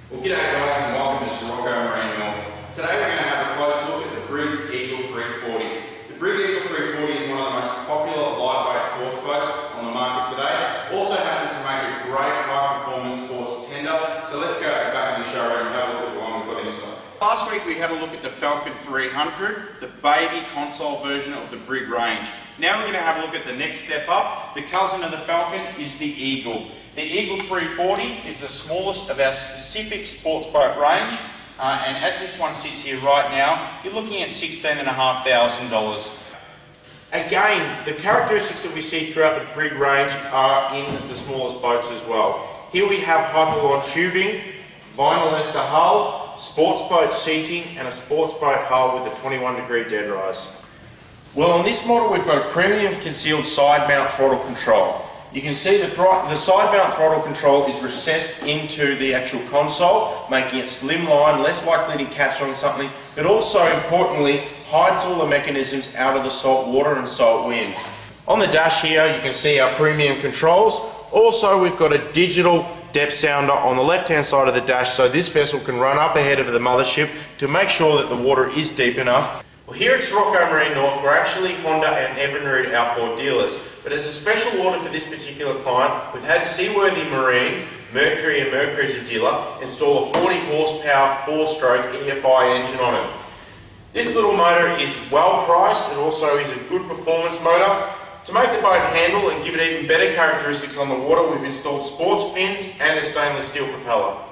Well, g'day guys and welcome to Sirocco Marine North. Today we're going to have a close look at the Brig Eagle 340. The Brig Eagle 340 is one of the most popular lightweight sports boats on the market today. Also happens to make a great high performance sports tender. So let's go back in the showroom and have a look at the one we've got in stock. Last week we had a look at the Falcon 300, the baby console version of the Brig range. Now we're going to have a look at the next step up. The cousin of the Falcon is the Eagle. The Eagle 340 is the smallest of our specific sports boat range, and as this one sits here right now, you're looking at $16,500. Again, the characteristics that we see throughout the Brig range are in the smallest boats as well. Here we have Hypalon tubing, vinyl ester hull, sports boat seating, and a sports boat hull with a 21-degree dead rise. Well, on this model we've got a premium concealed side mount throttle control. You can see the side mount throttle control is recessed into the actual console, making it slimline, less likely to catch on something, but also importantly hides all the mechanisms out of the salt water and salt wind. On the dash here you can see our premium controls. Also we've got a digital depth sounder on the left hand side of the dash, so this vessel can run up ahead of the mothership to make sure that the water is deep enough. Well, here at Sirocco Marine North we're actually Honda and Evinrude outboard dealers, but as a special order for this particular client we've had Seaworthy Marine, Mercury and Mercury as a dealer, install a 40 horsepower 4-stroke EFI engine on it. This little motor is well priced and also is a good performance motor. To make the boat handle and give it even better characteristics on the water, we've installed sports fins and a stainless steel propeller.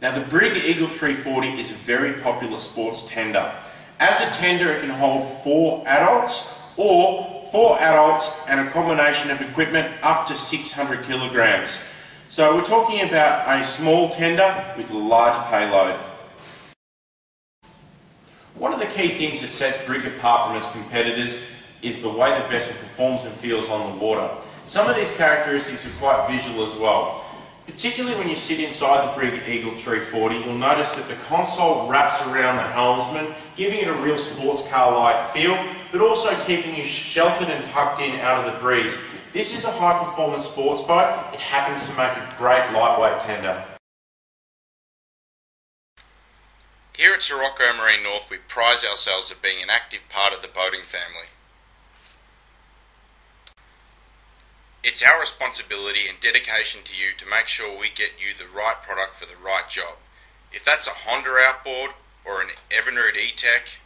Now the Brig Eagle 340 is a very popular sports tender. As a tender it can hold 4 adults or 4 adults and a combination of equipment up to 600 kilograms. So we're talking about a small tender with a large payload. One of the key things that sets Brig apart from its competitors is the way the vessel performs and feels on the water. Some of these characteristics are quite visual as well. Particularly when you sit inside the Brig Eagle 340, you'll notice that the console wraps around the helmsman, giving it a real sports car-like feel, but also keeping you sheltered and tucked in out of the breeze. This is a high-performance sports boat. It happens to make a great lightweight tender. Here at Sirocco Marine North, we prize ourselves of being an active part of the boating family. It's our responsibility and dedication to you to make sure we get you the right product for the right job. If that's a Honda outboard, or an Evinrude E-Tech,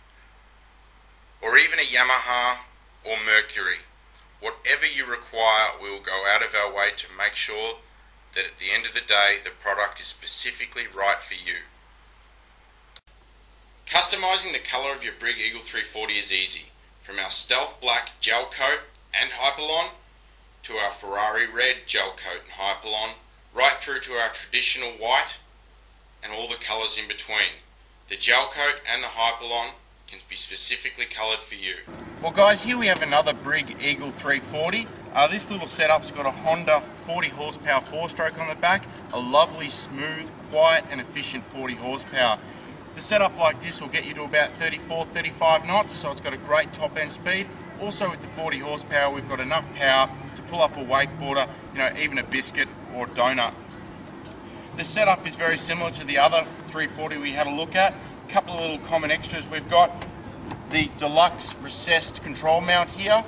or even a Yamaha or Mercury, whatever you require, we will go out of our way to make sure that at the end of the day the product is specifically right for you. Customizing the colour of your Brig Eagle 340 is easy. From our stealth black gel coat and Hypalon, to our Ferrari red gel coat and Hypalon, right through to our traditional white and all the colours in between. The gel coat and the Hypalon can be specifically coloured for you. Well guys, here we have another Brig Eagle 340. This little setup's got a Honda 40 horsepower 4-stroke on the back, a lovely smooth, quiet and efficient 40 horsepower. The setup like this will get you to about 34-35 knots, so it's got a great top end speed. Also with the 40 horsepower we've got enough power to pull up a wakeboarder, even a biscuit or donut. The setup is very similar to the other 340 we had a look at. A couple of little common extras we've got. The Deluxe recessed control mount here,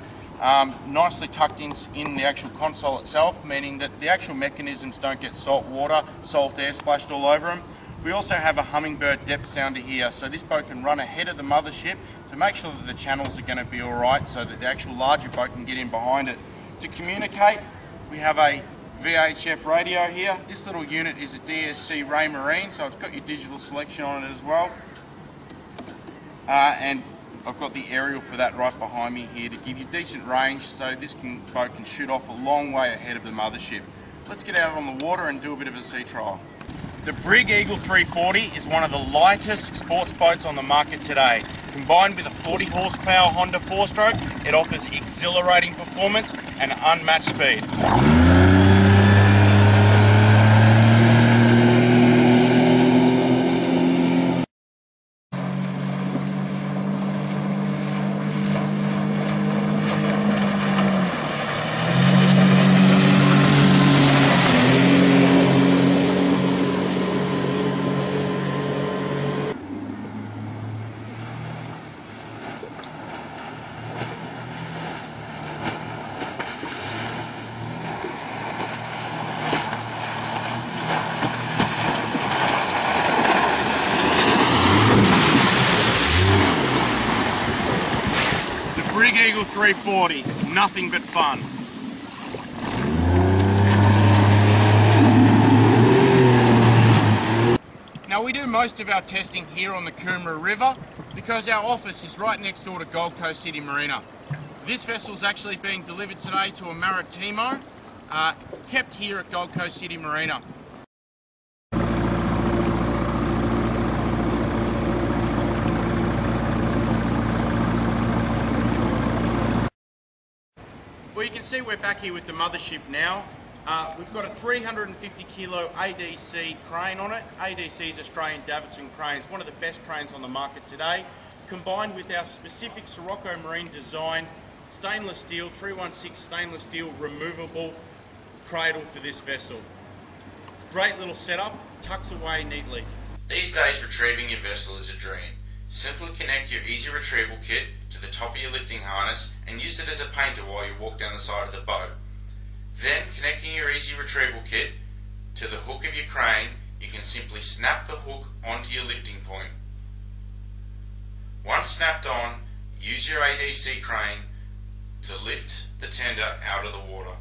nicely tucked in the actual console itself, meaning that the actual mechanisms don't get salt water, salt air splashed all over them. We also have a Hummingbird depth sounder here, so this boat can run ahead of the mothership to make sure that the channels are going to be alright so that the actual larger boat can get in behind it. To communicate, we have a VHF radio here. This little unit is a DSC Ray Marine, so it's got your digital selection on it as well. And I've got the aerial for that right behind me here to give you decent range, so this boat can shoot off a long way ahead of the mothership. Let's get out on the water and do a bit of a sea trial. The Brig Eagle 340 is one of the lightest sports boats on the market today. Combined with a 40 horsepower Honda 4-stroke, it offers exhilarating performance and unmatched speed. Brig Eagle 340, nothing but fun. Now we do most of our testing here on the Coomera River because our office is right next door to Gold Coast City Marina. This vessel is actually being delivered today to a Maritimo, kept here at Gold Coast City Marina. Well, you can see we're back here with the mothership now. We've got a 350 kilo ADC crane on it. ADC is Australian Davidson cranes, one of the best cranes on the market today, combined with our specific Sirocco Marine design stainless steel, 316 stainless steel removable cradle for this vessel. Great little setup, tucks away neatly. These days retrieving your vessel is a dream. Simply connect your easy retrieval kit to the top of your lifting harness and use it as a painter while you walk down the side of the boat. Then, connecting your easy retrieval kit to the hook of your crane, you can simply snap the hook onto your lifting point. Once snapped on, use your ADC crane to lift the tender out of the water.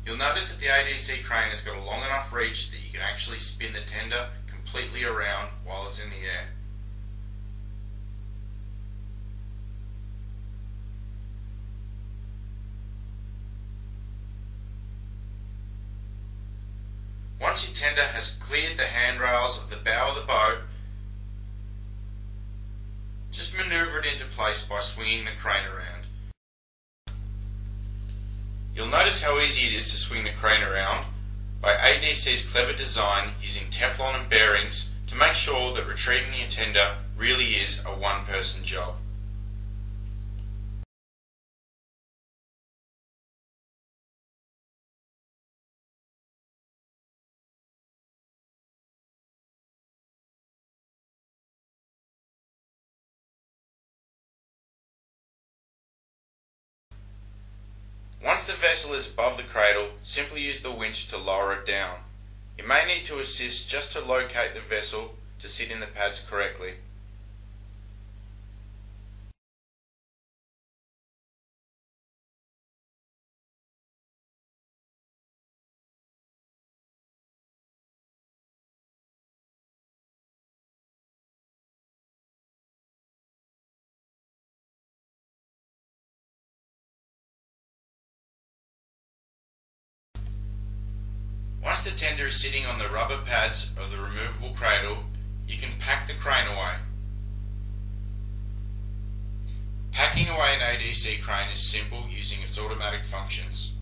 You'll notice that the ADC crane has got a long enough reach that you can actually spin the tender completely around while it's in the air. Once your tender has cleared the handrails of the bow of the boat, just manoeuvre it into place by swinging the crane around. You'll notice how easy it is to swing the crane around by ADC's clever design using Teflon and bearings to make sure that retrieving your tender really is a one-person job. Once the vessel is above the cradle, simply use the winch to lower it down. You may need to assist just to locate the vessel to sit in the pads correctly. Once the tender is sitting on the rubber pads of the removable cradle, you can pack the crane away. Packing away an ADC crane is simple using its automatic functions.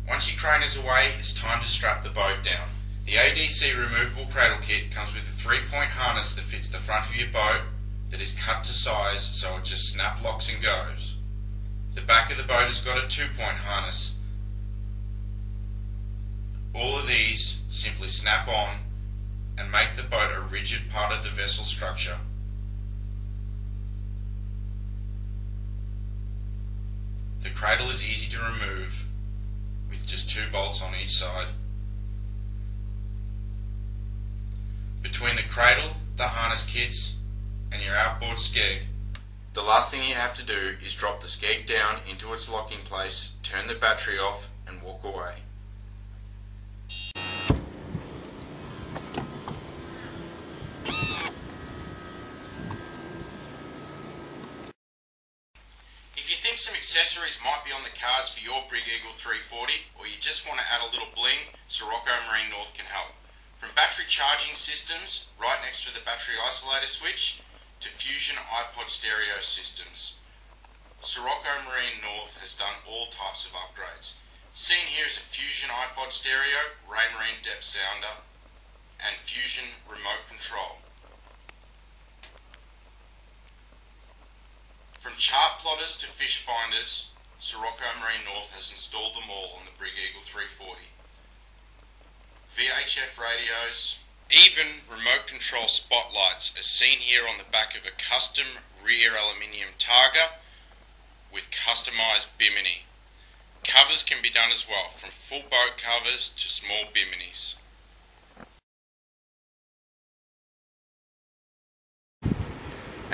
Once your crane is away, it's time to strap the boat down. The ADC Removable Cradle Kit comes with a 3-point harness that fits the front of your boat that is cut to size so it just snap locks and goes. The back of the boat has got a 2-point harness. All of these simply snap on and make the boat a rigid part of the vessel structure. The cradle is easy to remove with just 2 bolts on each side. Between the cradle, the harness kits and your outboard skeg, the last thing you have to do is drop the skeg down into its locking place, turn the battery off and walk away. If you think some accessories might be on the cards for your Brig Eagle 340, or you just want to add a little bling, Sirocco Marine North can help. From battery charging systems, right next to the battery isolator switch, to Fusion iPod stereo systems, Sirocco Marine North has done all types of upgrades. Seen here is a Fusion iPod stereo, Raymarine depth sounder, and Fusion remote control. From chart plotters to fish finders, Sirocco Marine North has installed them all on the Brig Eagle 340. VHF radios, Even remote control spotlights as seen here on the back of a custom rear aluminium targa with customised bimini. Covers can be done as well, from full boat covers to small biminis.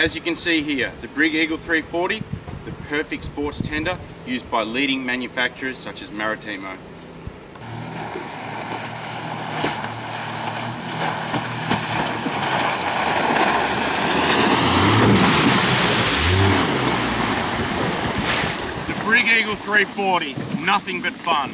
As you can see here, the Brig Eagle 340, the perfect sports tender used by leading manufacturers such as Maritimo. The Brig Eagle 340, nothing but fun.